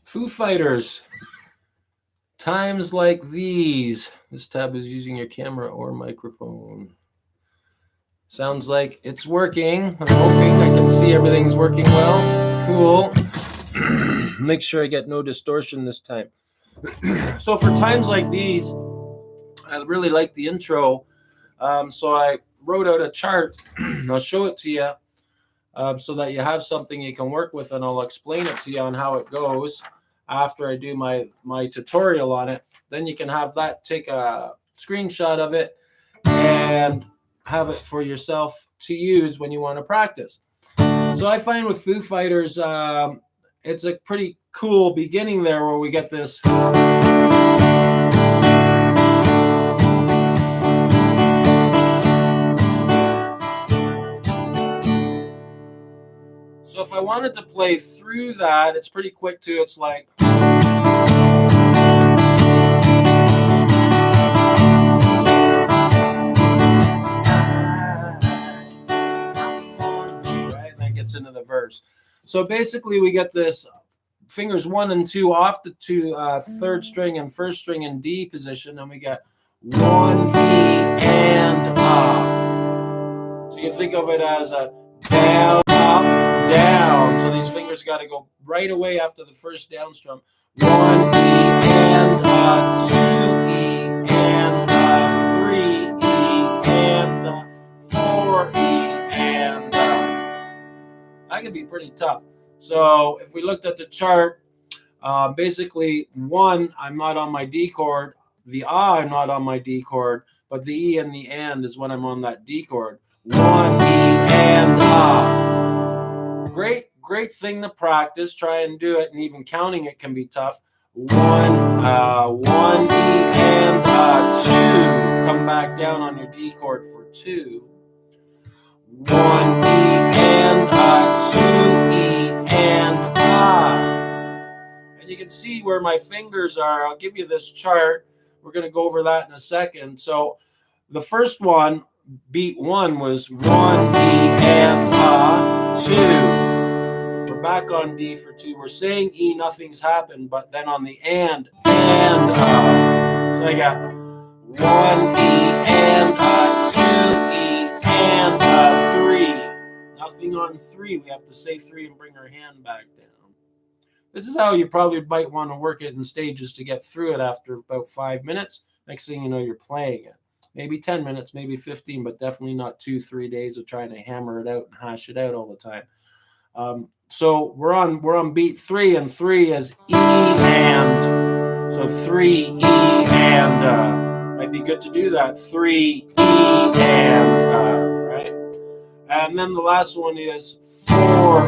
Foo Fighters. Times like these. This tab is using your camera or microphone. Sounds like it's working. I'm hoping I can see everything's working well. Cool. Make sure I get no distortion this time. So for times like these, I really like the intro. So I wrote out a chart. I'll show it to you so that you have something you can work with, and I'll explain it to you on how it goes after I do my tutorial on it. Then you can have that, take a screenshot of it and have it for yourself to use when you want to practice. So I find with Foo Fighters, it's a pretty cool beginning there where we get this. So if I wanted to play through that, it's pretty quick too. It's like. Right, and that gets into the verse. So basically we get this fingers 1 and 2 off the third string and first string in D position, and we get 1 E and So you think of it as a down, up, down. So these fingers got to go right away after the first down strum. 1 E and 2 E and 3 E and 4 E and that could be pretty tough. So if we looked at the chart, basically 1, I'm not on my D chord. The I'm not on my D chord, but the E and the and is when I'm on that D chord. 1 E and Great thing to practice. Try and do it, and even counting it can be tough. 1 E and 2. Come back down on your D chord for 2. 1 E and 2 E and And you can see where my fingers are. I'll give you this chart. We're going to go over that in a second. So the first one, beat 1, was 1 E and 2. We're back on D for 2. We're saying E, nothing's happened, but then on the and. So I got 1 E and 2 E and 3. Nothing on 3. We have to say 3 and bring our hand back down. This is how you probably might want to work it in stages to get through it after about 5 minutes. Next thing you know, you're playing it. Maybe 10 minutes, maybe 15, but definitely not 2-3 days of trying to hammer it out and hash it out all the time. So we're on beat 3, and 3 is E and. So 3 E and might be good to do that. 3 E and right. And then the last one is 4 E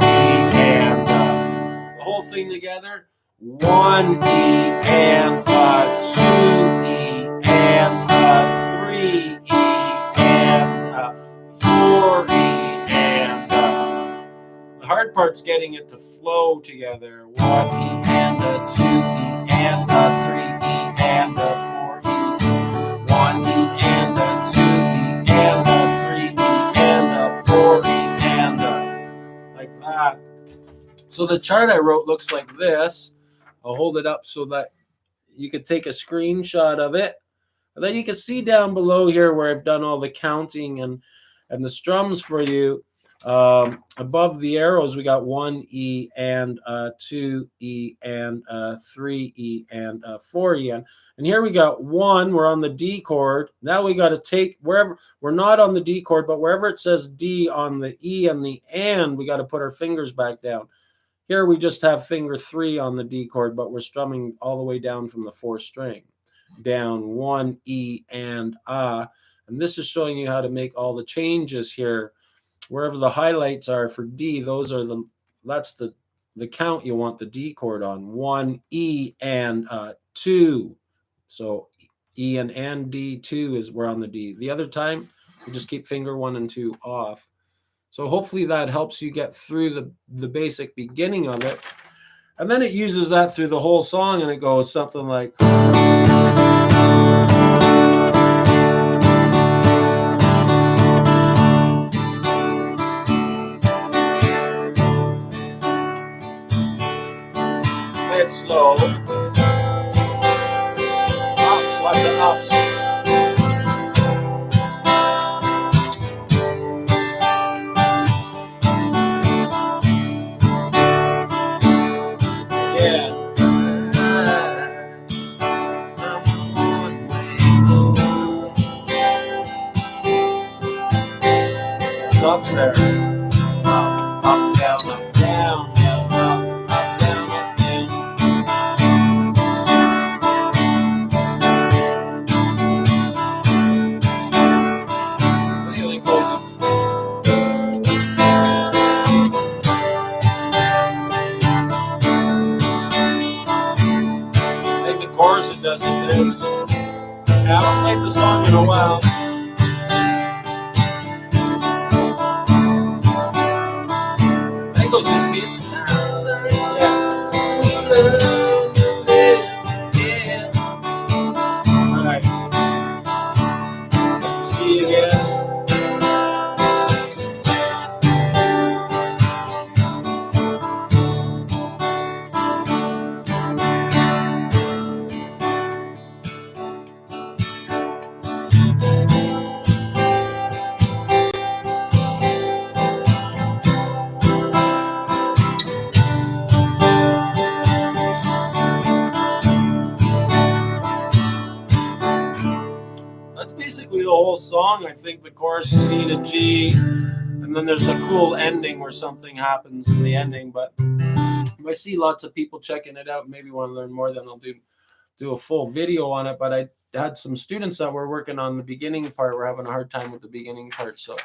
and the whole thing together. 1 E and 2 E and 3 E and 4 E and the hard part's getting it to flow together. 1 E and 2 E and 3 E and 4 E. 1 E and 2 E and 3 E and 4 E and like that. So the chart I wrote looks like this. I'll hold it up so that you could take a screenshot of it. And then you can see down below here where I've done all the counting and the strums for you. Above the arrows, we got 1 E and 2 E and 3 E and 4 E. And here we got 1, we're on the D chord. Now we got to take wherever, we're not on the D chord, but wherever it says D on the E and the and, we got to put our fingers back down. Here we just have finger 3 on the D chord, but we're strumming all the way down from the 4th string. Down 1 E and and this is showing you how to make all the changes here. Wherever the highlights are for D, that's the count you want the D chord on. 1 E and 2. So E and D, 2 is we're on the D. The other time, we just keep finger 1 and 2 off. So hopefully that helps you get through the basic beginning of it. And then it uses that through the whole song, and it goes something like. slow. Ups, lots of ups. Yeah. There's ups there. Up, down, up, down, down, up, down, up, down. What do you think, Cozy? I think the chorus it does it is. I haven't played the song in a while. I think it goes, you see, it's time. Yeah. Yeah. All right. See you again. That's basically the whole song. I think the chorus C to G, and then there's a cool ending where something happens in the ending. But if I see lots of people checking it out, maybe want to learn more, then I'll do a full video on it. But I had some students that were working on the beginning part, were having a hard time with the beginning part, so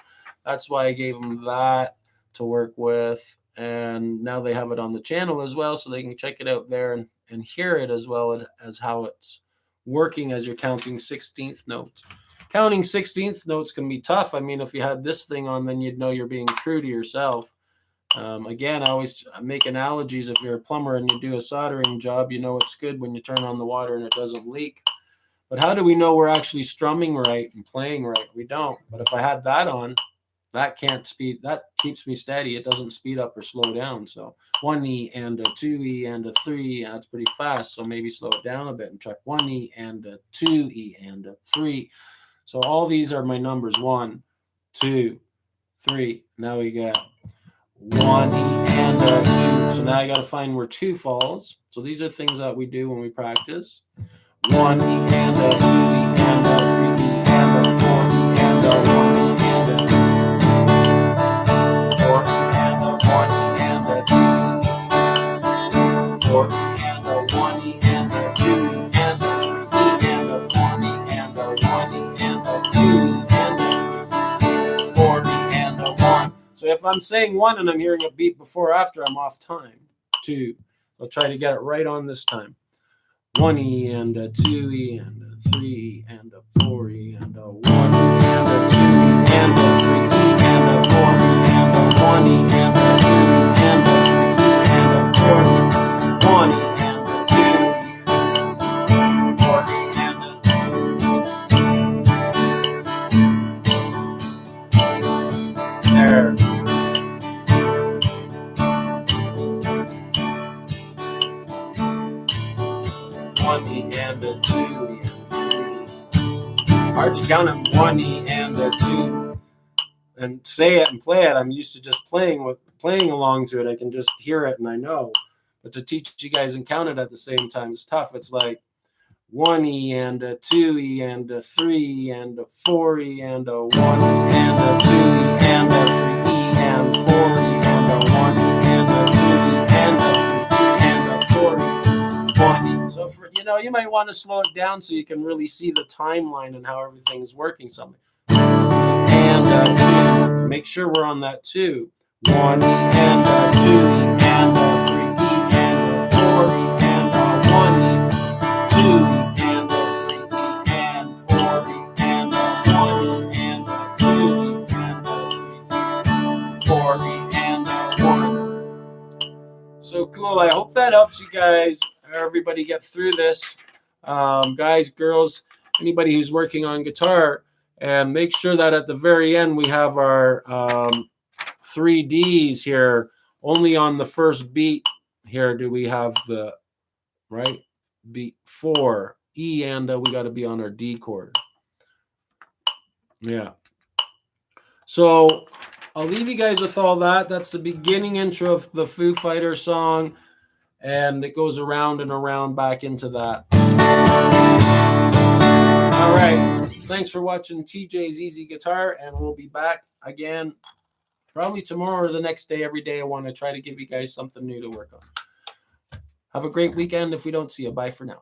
that's why I gave them that to work with. And now they have it on the channel as well, so they can check it out there and hear it as well as how it's working as you're counting 16th notes. Counting 16th notes can be tough. I mean, if you had this thing on, then you'd know you're being true to yourself. Again, I always make analogies. If you're a plumber and you do a soldering job, you know it's good when you turn on the water and it doesn't leak. But how do we know we're actually strumming right and playing right? We don't. But if I had that on, that keeps me steady. It doesn't speed up or slow down. So 1E and a 2E and a 3, that's pretty fast. So maybe slow it down a bit and try 1E and a 2E and a 3. So all these are my numbers. 1, 2, 3. Now we got 1E and a 2. So now I got to find where 2 falls. So these are things that we do when we practice. 1E and a 2E and a 3E and a 4E and a 1E and a 4E and a 1E and a 2E, 4E and a 1E and a 2E and a 3E and a 4E and a 1E and a 2E and a 4E and a 1. So if I'm saying 1 and I'm hearing a beat before or after, I'm off time. 2. I'll try to get it right on this time. 1E and a 2E and a 3E and a 4E and a 1E and a 2E and a 3E and a 4E and a 1E and a 2E and a 3E and a 4E, 1E and a 2E, 4E and a there. 1E and a 2E and 3. Hard to count them 1E and a 2 and say it and play it. I'm used to just playing along to it. I can just hear it and I know. But to teach you guys and count it at the same time is tough. It's like 1E and a 2E and a 3 and a 4E and a 1E and a 2E and a 3E and 4E and a 1E and a 2E and a 3E and a 4E, 1E. So for you might want to slow it down so you can really see the timeline and how everything is working. Something and a 2. Make sure we're on that 2. 1E and a 2E and a 3E and a 4E and a 1E, 2E and a 3E and 4E and a 1E and a 2E and a 3E, 4E and a 1. So cool. I hope that helps you guys, everybody get through this. Guys, girls, anybody who's working on guitar, and make sure that at the very end we have our 3Ds here. Only on the first beat here do we have the right? Beat 4, E, and we got to be on our D chord. Yeah. So I'll leave you guys with all that. That's the beginning intro of the Foo Fighters song, and it goes around and around back into that. All right. Thanks for watching TJ's Easy Guitar, and we'll be back again probably tomorrow or the next day. Every day I want to try to give you guys something new to work on. Have a great weekend if we don't see you. Bye for now.